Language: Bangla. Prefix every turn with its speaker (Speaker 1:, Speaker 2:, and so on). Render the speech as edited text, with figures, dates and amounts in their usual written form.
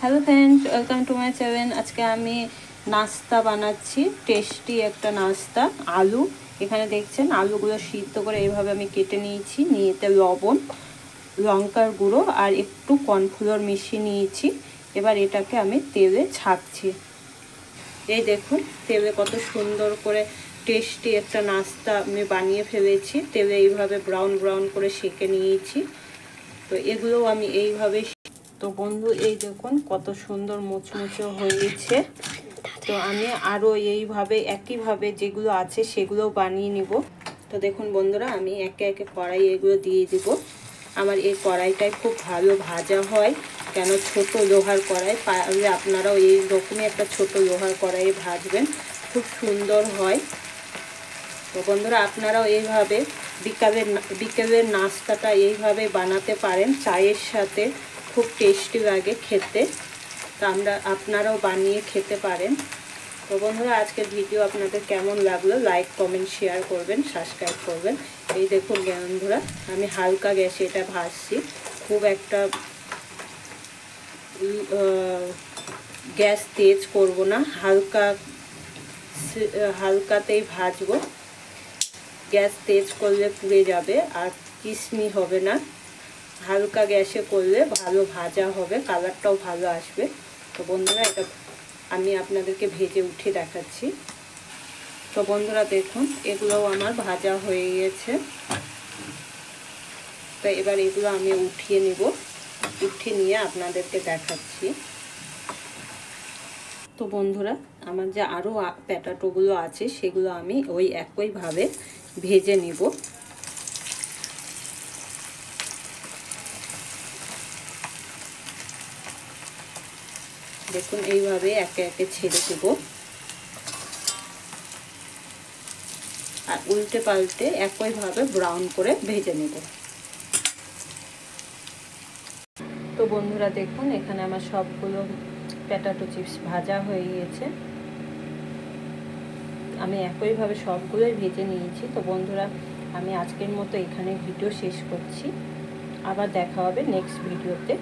Speaker 1: Hello friend, welcome to my channel. আজকে আমি নাস্তা বানাচ্ছি, টেস্টি একটা নাস্তা। আলু এখানে দেখছেন, আলুগুলো সিদ্ধ করে এইভাবে আমি কেটে নিয়েছি। নিয়েতে লবণ, লঙ্কার গুঁড়ো আর একটু কর্নফ্লোর মিশিয়ে নিয়েছি। এবার এটাকে আমি তেলে ছাঁকছি। এই দেখুন, তেলে কত সুন্দর করে টেস্টি একটা নাস্তা আমি বানিয়ে ফেলেছি। তেলে এইভাবে ব্রাউন ব্রাউন করে সেঁকে নিয়েছি। তো এগুলোও আমি এইভাবে। তো বন্ধু, এই দেখুন কত সুন্দর মুচমুচে হয়েছে। তো আমি আরও এইভাবে একইভাবে যেগুলো আছে সেগুলো বানিয়ে নিব। তো দেখুন বন্ধুরা, আমি একে একে কড়াই এগুলো দিয়ে দিব। আমার এই কড়াইটাই খুব ভালো ভাজা হয়, কেন ছোট লোহার কড়াই। পারলে আপনারাও এই রকমই একটা ছোট লোহার কড়াইয়ে ভাজবেন, খুব সুন্দর হয়। তো বন্ধুরা, আপনারাও এইভাবে বিকেলের নাস্তাটা এইভাবে বানাতে পারেন, চায়ের সাথে খুব টেস্টি লাগে খেতে। তো আপনারাও বানিয়ে খেতে পারেন। তো বন্ধুরা, আজকের ভিডিও আপনাদের কেমন লাগলো লাইক কমেন্ট শেয়ার করবেন, সাবস্ক্রাইব করবেন। এই দেখুন বন্ধুরা, আমি হালকা গ্যাসে এটা ভাজছি, খুব একটা গ্যাস তেজ করব না, হালকাতেই ভাজবো। গ্যাস তেজ করলে পুড়ে যাবে আর কিসমি হবে না। হালকা গ্যাসে করলে ভালো ভাজা হবে, কালারটাও ভালো আসবে। তো বন্ধুরা, এটা আমি আপনাদেরকে ভেজে উঠে দেখাচ্ছি। তো বন্ধুরা দেখুন, এগুলোও আমার ভাজা হয়ে গেছে। তো এবার এগুলো আমি উঠিয়ে নিব, উঠিয়ে নিয়ে আপনাদেরকে দেখাচ্ছি। তো বন্ধুরা, আমার যে আরও পটেটোগুলো আছে সেগুলো আমি ওই একইভাবে ভেজে নিব। দেখুন, এইভাবে একে একে ছেড়ে দেব আর উল্টে পাল্টে একইভাবে ব্রাউন করে ভেজে নেব। তো বন্ধুরা দেখুন, এখানে আমার সবগুলো পটেটো চিপস ভাজা হয়ে গিয়েছে। আমি একইভাবে সবগুলোই ভেজে নিয়েছি। তো বন্ধুরা, আমি আজকের মতো এখানে ভিডিও শেষ করছি। আবার দেখা হবে নেক্সট ভিডিওতে।